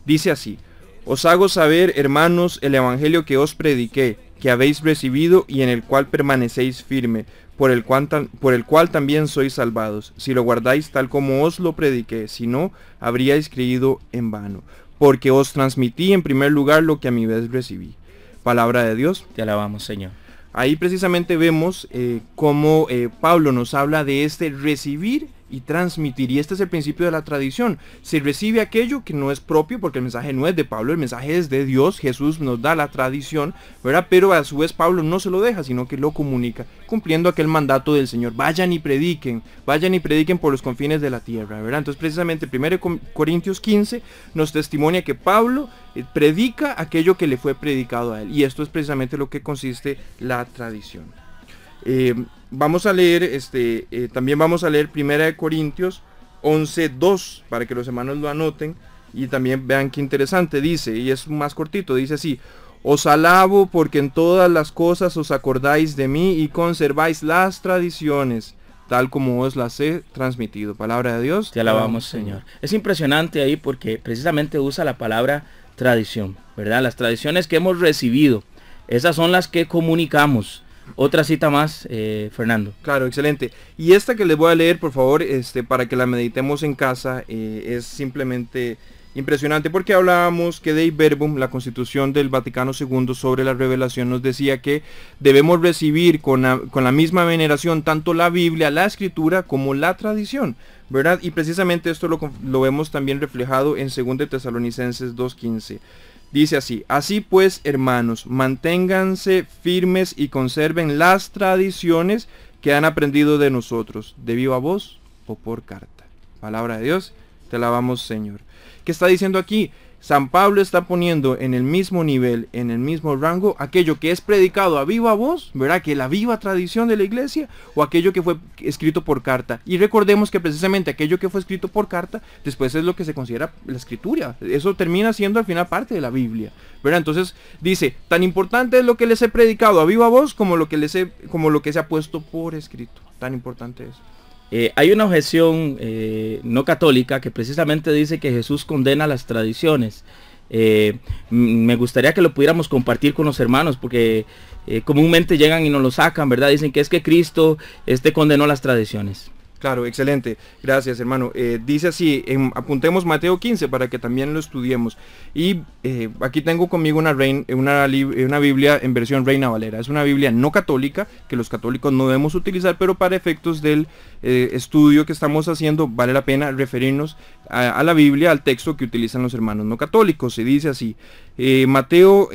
Dice así: os hago saber, hermanos, el evangelio que os prediqué, que habéis recibido y en el cual permanecéis firme, por el cual también sois salvados, si lo guardáis tal como os lo prediqué, si no, habríais creído en vano, porque os transmití en primer lugar lo que a mi vez recibí. Palabra de Dios. Te alabamos, Señor. Ahí precisamente vemos cómo Pablo nos habla de este recibir y transmitir, y este es el principio de la tradición. Se recibe aquello que no es propio, porque el mensaje no es de Pablo, el mensaje es de Dios. Jesús nos da la tradición, ¿verdad? Pero a su vez Pablo no se lo deja, sino que lo comunica, cumpliendo aquel mandato del Señor: vayan y prediquen por los confines de la tierra, ¿verdad? Entonces precisamente 1 Corintios 15 nos testimonia que Pablo predica aquello que le fue predicado a él, y esto es precisamente lo que consiste la tradición. Vamos a leer, también vamos a leer 1 Corintios 11:2 para que los hermanos lo anoten y también vean qué interesante dice, y es más cortito, dice así: os alabo porque en todas las cosas os acordáis de mí y conserváis las tradiciones, tal como os las he transmitido. Palabra de Dios. Te alabamos, Señor. Es impresionante ahí porque precisamente usa la palabra tradición, ¿verdad? Las tradiciones que hemos recibido, esas son las que comunicamos. Otra cita más, Fernando. Claro, excelente. Y esta que les voy a leer, por favor, para que la meditemos en casa, es simplemente impresionante, porque hablábamos que Dei Verbum, la Constitución del Vaticano II sobre la revelación, nos decía que debemos recibir con la misma veneración tanto la Biblia, la Escritura, como la tradición, ¿verdad? Y precisamente esto lo vemos también reflejado en 2 Tesalonicenses 2:15. Dice así: así pues, hermanos, manténganse firmes y conserven las tradiciones que han aprendido de nosotros, de viva voz o por carta. Palabra de Dios, te alabamos, Señor. ¿Qué está diciendo aquí? San Pablo está poniendo en el mismo nivel, en el mismo rango, aquello que es predicado a viva voz, ¿verdad? Que la viva tradición de la iglesia, o aquello que fue escrito por carta. Y recordemos que precisamente aquello que fue escrito por carta, después es lo que se considera la escritura. Eso termina siendo al final parte de la Biblia, ¿verdad? Entonces dice: tan importante es lo que les he predicado a viva voz como lo que se ha puesto por escrito. Tan importante es. Hay una objeción no católica que precisamente dice que Jesús condena las tradiciones. Me gustaría que lo pudiéramos compartir con los hermanos, porque comúnmente llegan y nos lo sacan, ¿verdad? Dicen que es que Cristo condenó las tradiciones. Claro, excelente. Gracias, hermano. Dice así, apuntemos Mateo 15 para que también lo estudiemos. Y aquí tengo conmigo una Biblia en versión Reina Valera. Es una Biblia no católica, que los católicos no debemos utilizar, pero para efectos del estudio que estamos haciendo, vale la pena referirnos a la Biblia, al texto que utilizan los hermanos no católicos. Se dice así, Mateo...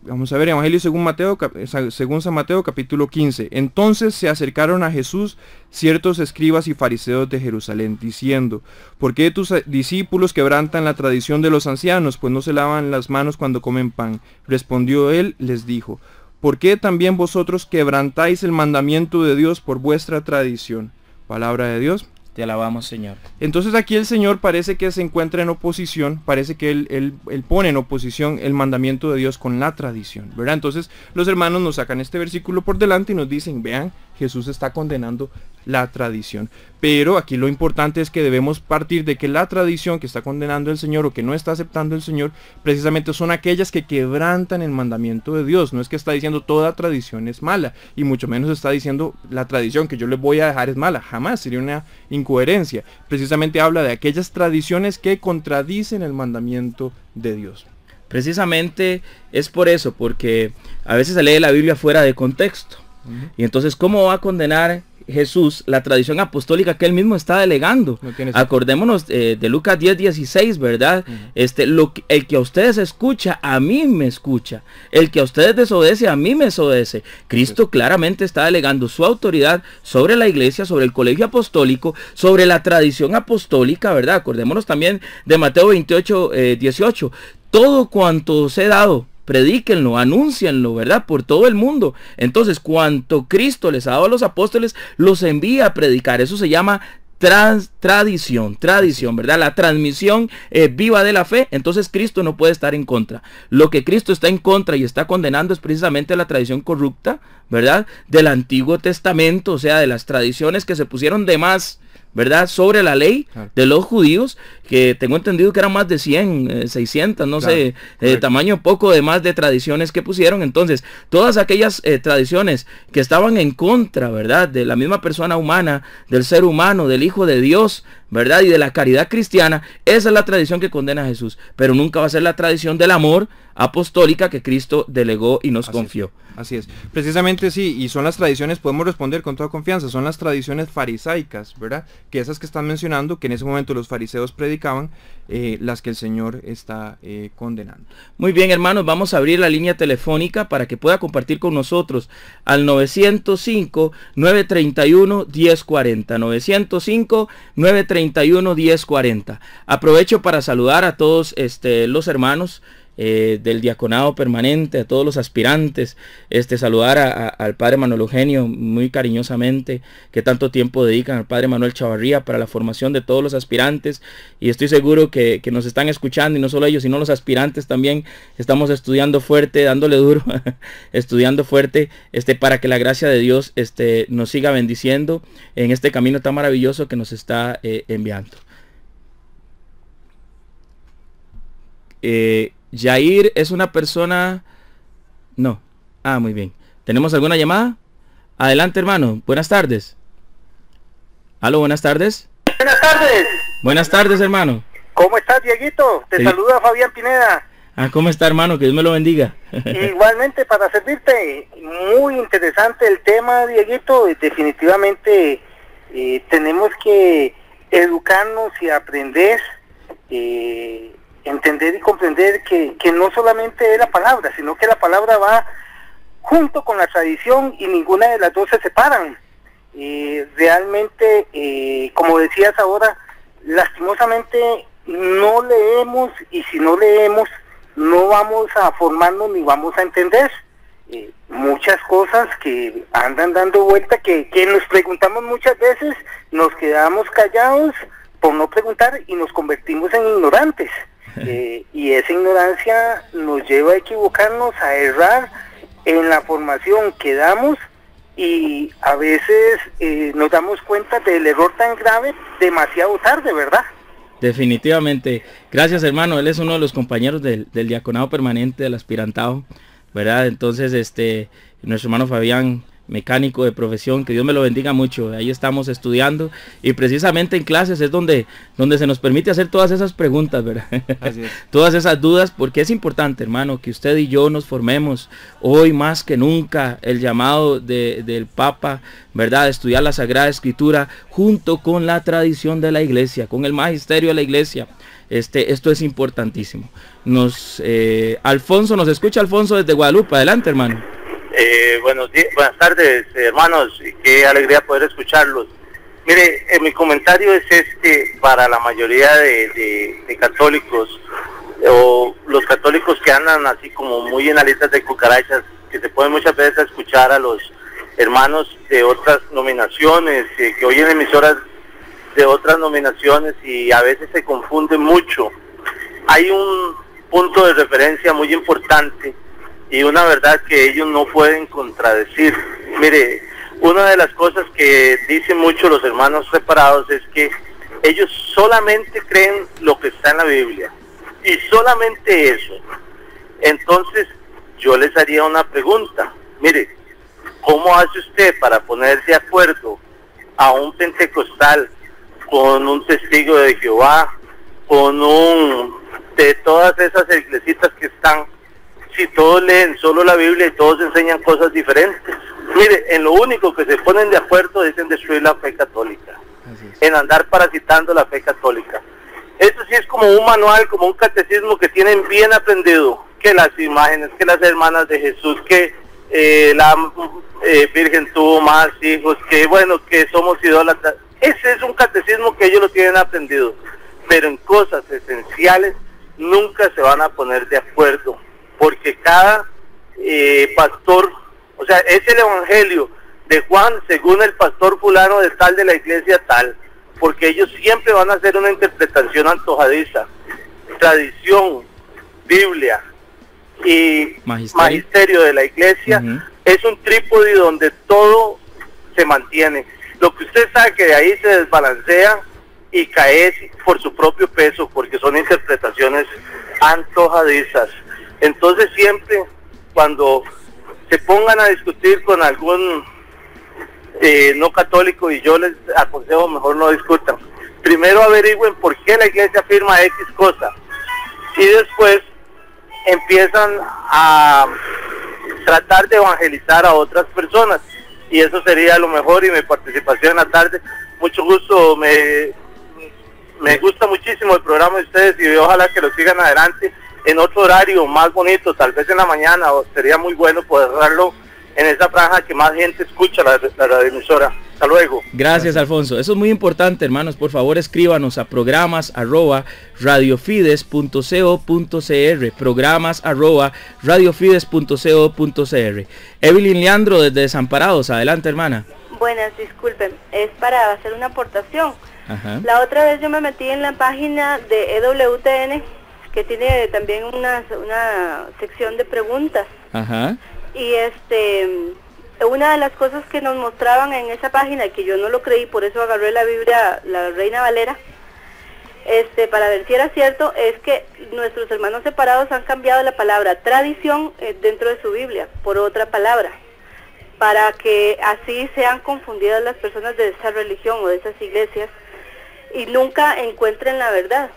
vamos a ver, Evangelio según San Mateo capítulo 15. Entonces se acercaron a Jesús ciertos escribas y fariseos de Jerusalén, diciendo: ¿por qué tus discípulos quebrantan la tradición de los ancianos, pues no se lavan las manos cuando comen pan? Respondió él, les dijo: ¿por qué también vosotros quebrantáis el mandamiento de Dios por vuestra tradición? Palabra de Dios. Te alabamos, Señor. Entonces aquí el Señor parece que se encuentra en oposición, parece que él pone en oposición el mandamiento de Dios con la tradición, ¿verdad? Entonces los hermanos nos sacan este versículo por delante y nos dicen: vean, Jesús está condenando la tradición. Pero aquí lo importante es que debemos partir de que la tradición que está condenando el Señor, o que no está aceptando el Señor, precisamente son aquellas que quebrantan el mandamiento de Dios. No es que está diciendo toda tradición es mala, y mucho menos está diciendo la tradición que yo les voy a dejar es mala. Jamás, sería una incoherencia. Precisamente habla de aquellas tradiciones que contradicen el mandamiento de Dios. Precisamente es por eso, porque a veces se lee la Biblia fuera de contexto. Y entonces, ¿cómo va a condenar Jesús la tradición apostólica que él mismo está delegando? No. Acordémonos de Lucas 10:16, ¿verdad? El que a ustedes escucha, a mí me escucha. El que a ustedes desobedece, a mí me desobedece. Cristo claramente está delegando su autoridad sobre la iglesia, sobre el colegio apostólico, sobre la tradición apostólica, ¿verdad? Acordémonos también de Mateo 28:18. Todo cuanto os he dado, predíquenlo, anúncienlo, ¿verdad? Por todo el mundo. Entonces, cuanto Cristo les ha dado a los apóstoles, los envía a predicar. Eso se llama tradición, ¿verdad? La transmisión viva de la fe. Entonces Cristo no puede estar en contra. Lo que Cristo está en contra y está condenando es precisamente la tradición corrupta, ¿verdad? Del Antiguo Testamento, o sea, de las tradiciones que se pusieron de más, ¿verdad? Sobre la ley de los judíos, que tengo entendido que eran más de 100, 600, no sé, tamaño poco de más de tradiciones que pusieron. Entonces, todas aquellas tradiciones que estaban en contra, ¿verdad? De la misma persona humana, del ser humano, del Hijo de Dios, ¿verdad? Y de la caridad cristiana, esa es la tradición que condena a Jesús, pero nunca va a ser la tradición del amor apostólica que Cristo delegó y nos confió. Así es, precisamente sí, y son las tradiciones, podemos responder con toda confianza, son las tradiciones farisaicas, ¿verdad? Que esas que están mencionando, que en ese momento los fariseos predicaban, las que el Señor está condenando. Muy bien, hermanos, vamos a abrir la línea telefónica para que pueda compartir con nosotros al 905-931-1040, 905-931-1040. Aprovecho para saludar a todos los hermanos del diaconado permanente, a todos los aspirantes, saludar al padre Manuel Eugenio muy cariñosamente, que tanto tiempo dedican al padre Manuel Chavarría para la formación de todos los aspirantes, y estoy seguro que nos están escuchando, y no solo ellos, sino los aspirantes también. Estamos estudiando fuerte, dándole duro, estudiando fuerte, para que la gracia de Dios nos siga bendiciendo en este camino tan maravilloso que nos está enviando. Jair es una persona... No. Ah, muy bien. ¿Tenemos alguna llamada? Adelante, hermano. Buenas tardes. Aló, buenas tardes. Buenas tardes. Buenas tardes, hermano. ¿Cómo estás, Dieguito? Te saluda Fabián Pineda. Ah, ¿cómo está, hermano? Que Dios me lo bendiga. Igualmente, para servirte. Muy interesante el tema, Dieguito. Definitivamente tenemos que educarnos y aprender, entender y comprender que no solamente es la palabra, sino que la palabra va junto con la tradición y ninguna de las dos se separan. Realmente, como decías ahora, lastimosamente no leemos, y si no leemos no vamos a formarnos ni vamos a entender muchas cosas que andan dando vuelta, que nos preguntamos muchas veces, nos quedamos callados por no preguntar y nos convertimos en ignorantes. Y esa ignorancia nos lleva a equivocarnos, a errar en la formación que damos, y a veces nos damos cuenta del error tan grave demasiado tarde, ¿verdad? Definitivamente. Gracias, hermano. Él es uno de los compañeros del diaconado permanente, del aspirantado, ¿verdad? Entonces, nuestro hermano Fabián, mecánico de profesión, que Dios me lo bendiga mucho. Ahí estamos estudiando, y precisamente en clases es donde se nos permite hacer todas esas preguntas, ¿verdad? Así es. Todas esas dudas, porque es importante, hermano, que usted y yo nos formemos hoy más que nunca. El llamado del Papa, ¿verdad? Estudiar la Sagrada Escritura junto con la tradición de la Iglesia, con el magisterio de la Iglesia. Esto es importantísimo. Alfonso, nos escucha Alfonso desde Guadalupe. Adelante, hermano. Buenas tardes, hermanos, qué alegría poder escucharlos. Mire, mi comentario es para la mayoría de católicos, o los católicos que andan así como muy en alitas de cucarachas, que se pueden muchas veces escuchar a los hermanos de otras nominaciones, que oyen emisoras de otras nominaciones y a veces se confunden mucho. Hay un punto de referencia muy importante y una verdad que ellos no pueden contradecir. Mire, una de las cosas que dicen mucho los hermanos separados es que ellos solamente creen lo que está en la Biblia, y solamente eso. Entonces, yo les haría una pregunta. Mire, ¿cómo hace usted para poner de acuerdo a un pentecostal con un testigo de Jehová, con de todas esas iglesitas que están, si todos leen solo la Biblia y todos enseñan cosas diferentes? Mire, en lo único que se ponen de acuerdo es en destruir la fe católica, en andar parasitando la fe católica. Esto sí es como un manual, como un catecismo que tienen bien aprendido, que las imágenes, que las hermanas de Jesús, que la Virgen tuvo más hijos, que bueno, que somos idólatras. Ese es un catecismo que ellos lo tienen aprendido, pero en cosas esenciales nunca se van a poner de acuerdo, porque cada pastor, o sea, es el evangelio de Juan según el pastor fulano de tal de la iglesia tal, porque ellos siempre van a hacer una interpretación antojadiza. Tradición, Biblia y magisterio de la iglesia es un trípode donde todo se mantiene. Lo que usted sabe que de ahí se desbalancea y cae por su propio peso, porque son interpretaciones antojadizas. Entonces siempre cuando se pongan a discutir con algún no católico, y yo les aconsejo mejor no discutan, primero averigüen por qué la iglesia afirma X cosa, y después empiezan a tratar de evangelizar a otras personas, y eso sería lo mejor. Y mi participación en la tarde, mucho gusto, me gusta muchísimo el programa de ustedes, y ojalá que lo sigan adelante en otro horario más bonito, tal vez en la mañana, o sería muy bueno poder darlo en esa franja que más gente escucha la radioemisora. Hasta luego. Gracias, Alfonso. Eso es muy importante, hermanos. Por favor, escríbanos a programas@radiofides.co.cr, programas@radiofides.co.cr. Evelyn Leandro, desde Desamparados. Adelante, hermana. Buenas, disculpen. Es para hacer una aportación. Ajá. La otra vez yo me metí en la página de EWTN, que tiene también una sección de preguntas. Ajá. Y una de las cosas que nos mostraban en esa página, que yo no lo creí, por eso agarré la Biblia, la Reina Valera, para ver si era cierto, es que nuestros hermanos separados han cambiado la palabra tradición dentro de su Biblia por otra palabra, para que así sean confundidas las personas de esa religión o de esas iglesias y nunca encuentren la verdad.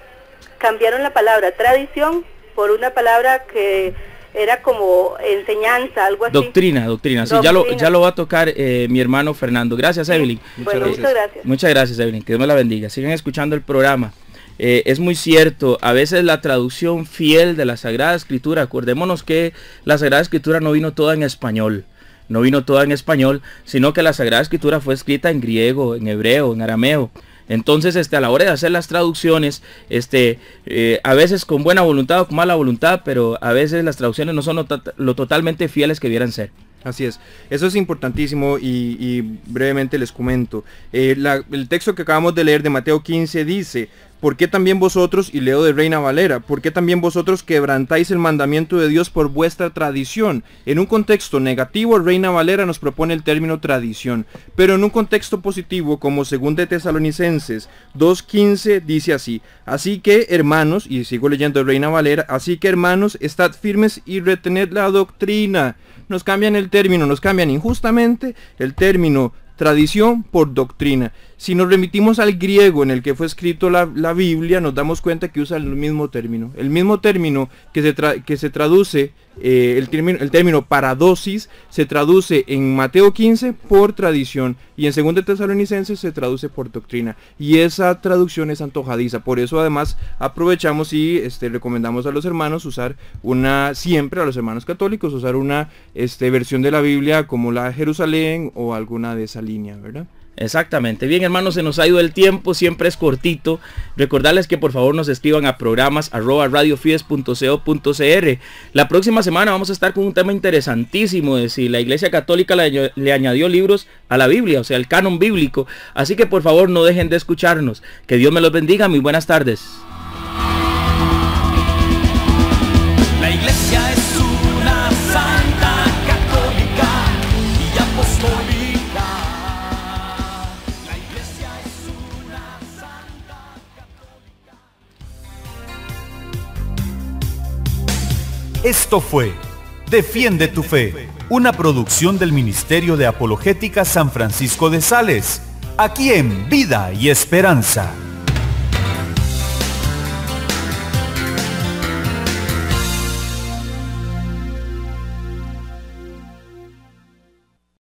Cambiaron la palabra tradición por una palabra que era como enseñanza, algo así. Doctrina. Sí, ya lo va a tocar mi hermano Fernando. Gracias, Evelyn. Bueno, muchas gracias. Muchas gracias, Evelyn. Que Dios me la bendiga. Sigan escuchando el programa. Es muy cierto, a veces la traducción fiel de la Sagrada Escritura, acordémonos que la Sagrada Escritura no vino toda en español. No vino toda en español, sino que la Sagrada Escritura fue escrita en griego, en hebreo, en arameo. Entonces, a la hora de hacer las traducciones, a veces con buena voluntad o con mala voluntad, pero a veces las traducciones no son lo totalmente fieles que debieran ser. Así es, eso es importantísimo y brevemente les comento. El texto que acabamos de leer de Mateo 15 dice: ¿por qué también vosotros, y leo de Reina Valera, por qué también vosotros quebrantáis el mandamiento de Dios por vuestra tradición? En un contexto negativo, Reina Valera nos propone el término tradición, pero en un contexto positivo, como 2 de Tesalonicenses 2:15, dice así: así que hermanos, y sigo leyendo de Reina Valera, así que hermanos, estad firmes y retened la doctrina. Nos cambian el término, nos cambian injustamente el término tradición por doctrina. Si nos remitimos al griego en el que fue escrito la Biblia, nos damos cuenta que usa el mismo término que se traduce, el término paradosis se traduce en Mateo 15 por tradición, y en 2 de Tesalonicenses se traduce por doctrina, y esa traducción es antojadiza. Por eso además aprovechamos y recomendamos a los hermanos siempre a los hermanos católicos usar una versión de la Biblia como la Jerusalén o alguna de esa línea, ¿verdad? Exactamente. Bien, hermanos, se nos ha ido el tiempo, siempre es cortito. Recordarles que por favor nos escriban a programas@radiofides.co.cr. La próxima semana vamos a estar con un tema interesantísimo de si la Iglesia Católica le añadió libros a la Biblia, o sea, el canon bíblico. Así que por favor no dejen de escucharnos. Que Dios me los bendiga. Muy buenas tardes. La Iglesia es una santa católica y apostólica. Esto fue Defiende tu Fe, una producción del Ministerio de Apologética San Francisco de Sales, aquí en Vida y Esperanza.